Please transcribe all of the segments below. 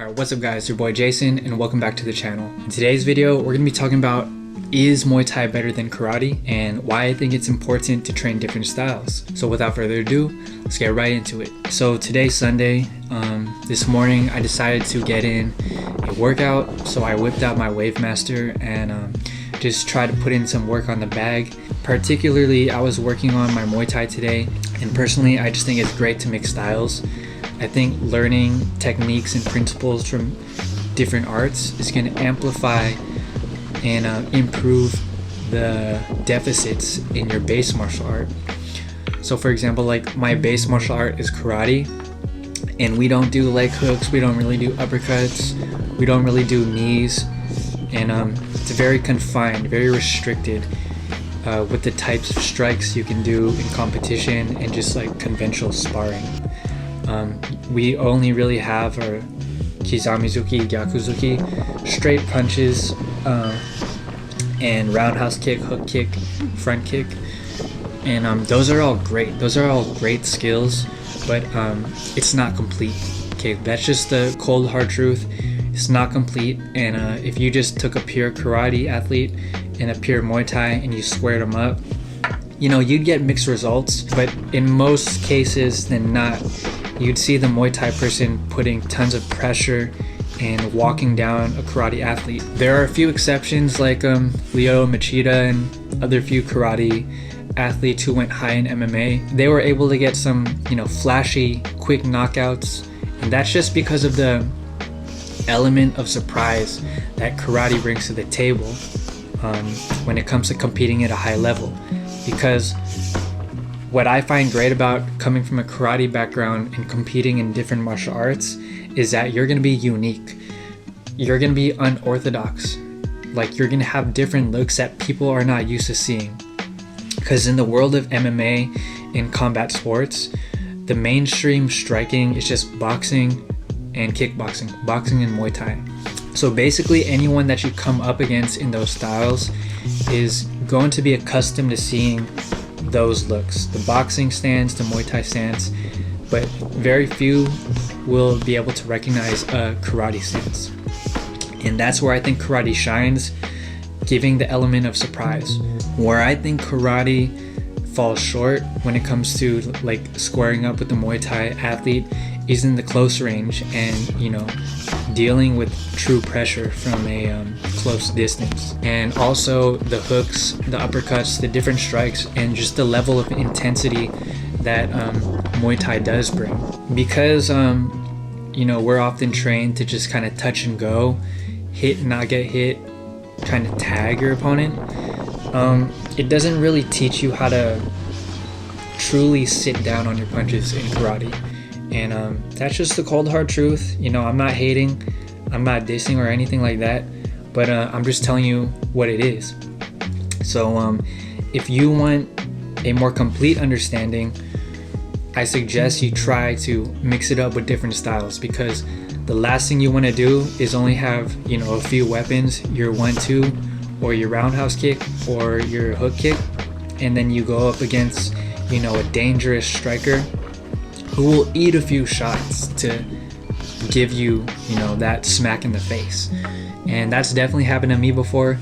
Alright, what's up guys, your boy Jason and welcome back to the channel. In today's video, we're going to be talking about is Muay Thai better than karate and why I think it's important to train different styles. So without further ado, let's get right into it. So today's Sunday. This morning I decided to get in a workout, so I whipped out my wavemaster and just tried to put in some work on the bag. Particularly, I was working on my Muay Thai today, and personally I just think it's great to mix styles. I think learning techniques and principles from different arts is going to amplify and improve the deficits in your base martial art. So for example, like my base martial art is karate, and we don't do leg hooks, we don't really do uppercuts, we don't really do knees, and it's very confined, very restricted with the types of strikes you can do in competition and just like conventional sparring. We only really have our kizamizuki, gyakuzuki, straight punches, and roundhouse kick, hook kick, front kick, and those are all great. Those are all great skills, but it's not complete. Okay, that's just the cold hard truth. It's not complete, and if you just took a pure karate athlete and a pure Muay Thai and you squared them up, you know, you'd get mixed results, but in most cases than not, you'd see the Muay Thai person putting tons of pressure and walking down a karate athlete. There are a few exceptions like Leo Machida and other few karate athletes who went high in MMA. They were able to get some, you know, flashy, quick knockouts, and that's just because of the element of surprise that karate brings to the table when it comes to competing at a high level. Because what I find great about coming from a karate background and competing in different martial arts is that you're going to be unique. You're going to be unorthodox. Like, you're going to have different looks that people are not used to seeing. Because in the world of MMA and combat sports, the mainstream striking is just boxing and kickboxing, boxing and Muay Thai. So basically anyone that you come up against in those styles is going to be accustomed to seeing those looks, the boxing stance, the Muay Thai stance, but very few will be able to recognize a karate stance. And that's where I think karate shines, giving the element of surprise. Where I think karate falls short when it comes to like squaring up with the Muay Thai athlete is in the close range and, you know, dealing with true pressure from a close distance, and also the hooks, the uppercuts, the different strikes, and just the level of intensity that Muay Thai does bring. Because you know, we're often trained to just kind of touch and go, hit and not get hit, kind of tag your opponent. It doesn't really teach you how to truly sit down on your punches in karate. And that's just the cold hard truth. You know, I'm not hating, I'm not dissing or anything like that, but I'm just telling you what it is. So if you want a more complete understanding, I suggest you try to mix it up with different styles, because the last thing you want to do is only have, you know, a few weapons, your 1-2 or your roundhouse kick or your hook kick, and then you go up against, you know, a dangerous striker who will eat a few shots to give you, you know, that smack in the face. And that's definitely happened to me before.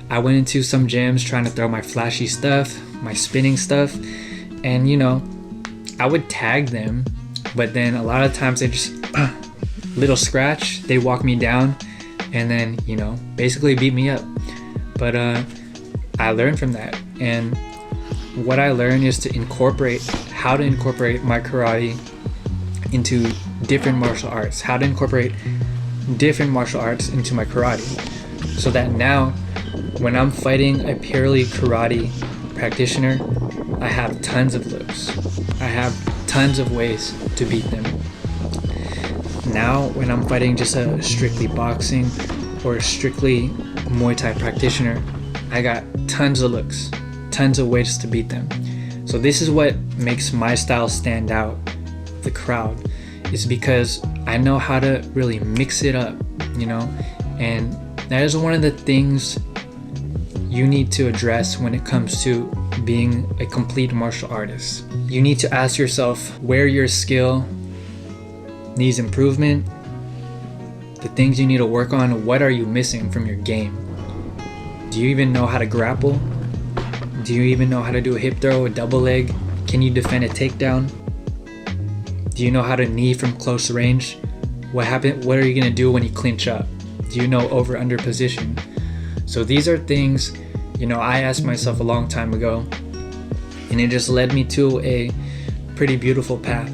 I went into some gyms trying to throw my flashy stuff, my spinning stuff, and, you know, I would tag them, but then a lot of times they just little scratch, they walk me down and then, you know, basically beat me up. But I learned from that, and what I learned is to incorporate how to incorporate my karate into different martial arts, how to incorporate different martial arts into my karate, so that now when I'm fighting a purely karate practitioner, I have tons of looks, I have tons of ways to beat them. Now when I'm fighting just a strictly boxing or strictly Muay Thai practitioner, I got tons of looks, tons of ways to beat them. So this is what makes my style stand out the crowd, is because I know how to really mix it up, you know, and that is one of the things you need to address when it comes to being a complete martial artist. You need to ask yourself where your skill needs improvement the things you need to work on. What are you missing from your game? Do you even know how to grapple? Do you even know how to do a hip throw, a double leg? Can you defend a takedown? Do you know how to knee from close range? What are you gonna do when you clinch up? Do you know over under position? So these are things, I asked myself a long time ago, and it just led me to a pretty beautiful path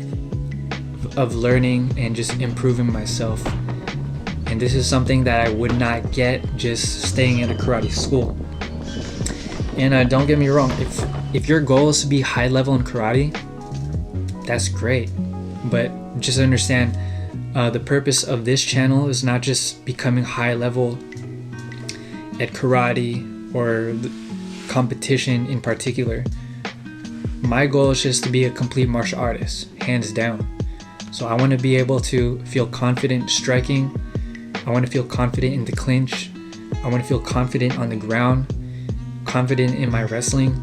of learning and just improving myself. And this is something that I would not get just staying at a karate school. And don't get me wrong, if your goal is to be high level in karate, that's great. But just understand, the purpose of this channel is not just becoming high level at karate or the competition in particular. My goal is just to be a complete martial artist, hands down. So I want to be able to feel confident striking. I want to feel confident in the clinch. I want to feel confident on the ground, confident in my wrestling.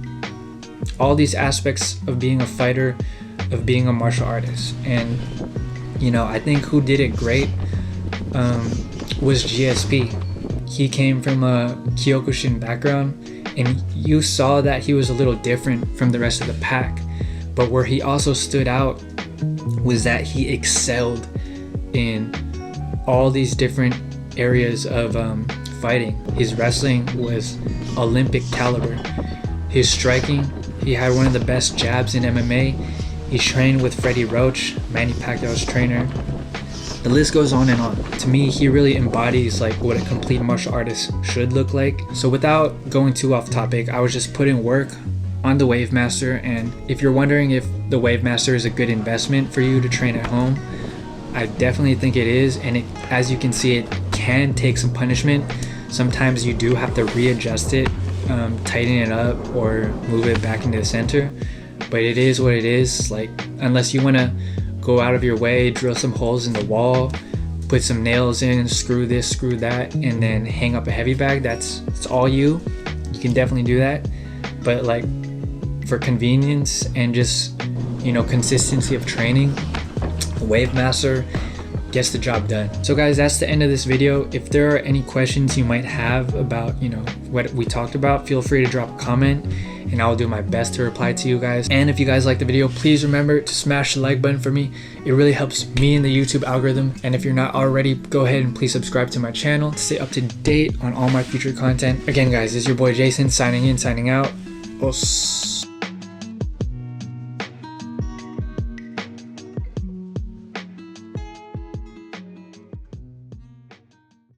All these aspects of being a fighter, of being a martial artist. And I think who did it great was GSP. He came from a Kyokushin background, and you saw that he was a little different from the rest of the pack. But where he also stood out was that he excelled in all these different areas of fighting. His wrestling was Olympic caliber. His striking, he had one of the best jabs in MMA. He trained with Freddie Roach, Manny Pacquiao's trainer. The list goes on and on. To me, he really embodies what a complete martial artist should look like. So without going too off topic, I was just putting work on the Wavemaster. And if you're wondering if the Wavemaster is a good investment for you to train at home, I definitely think it is. And as you can see, it can take some punishment. Sometimes you do have to readjust it, tighten it up, or move it back into the center. But it is what it is. Unless you want to go out of your way, drill some holes in the wall, put some nails in, screw this, screw that, and then hang up a heavy bag, it's all you can definitely do that. But for convenience and just consistency of training, Wavemaster gets the job done. So guys, that's the end of this video. If there are any questions you might have about what we talked about, feel free to drop a comment and I'll do my best to reply to you guys. And if you guys like the video, please remember to smash the like button for me. It really helps me in the YouTube algorithm. And if you're not already, go ahead and please subscribe to my channel to stay up to date on all my future content. Again guys, this is your boy Jason signing in, signing out. Os.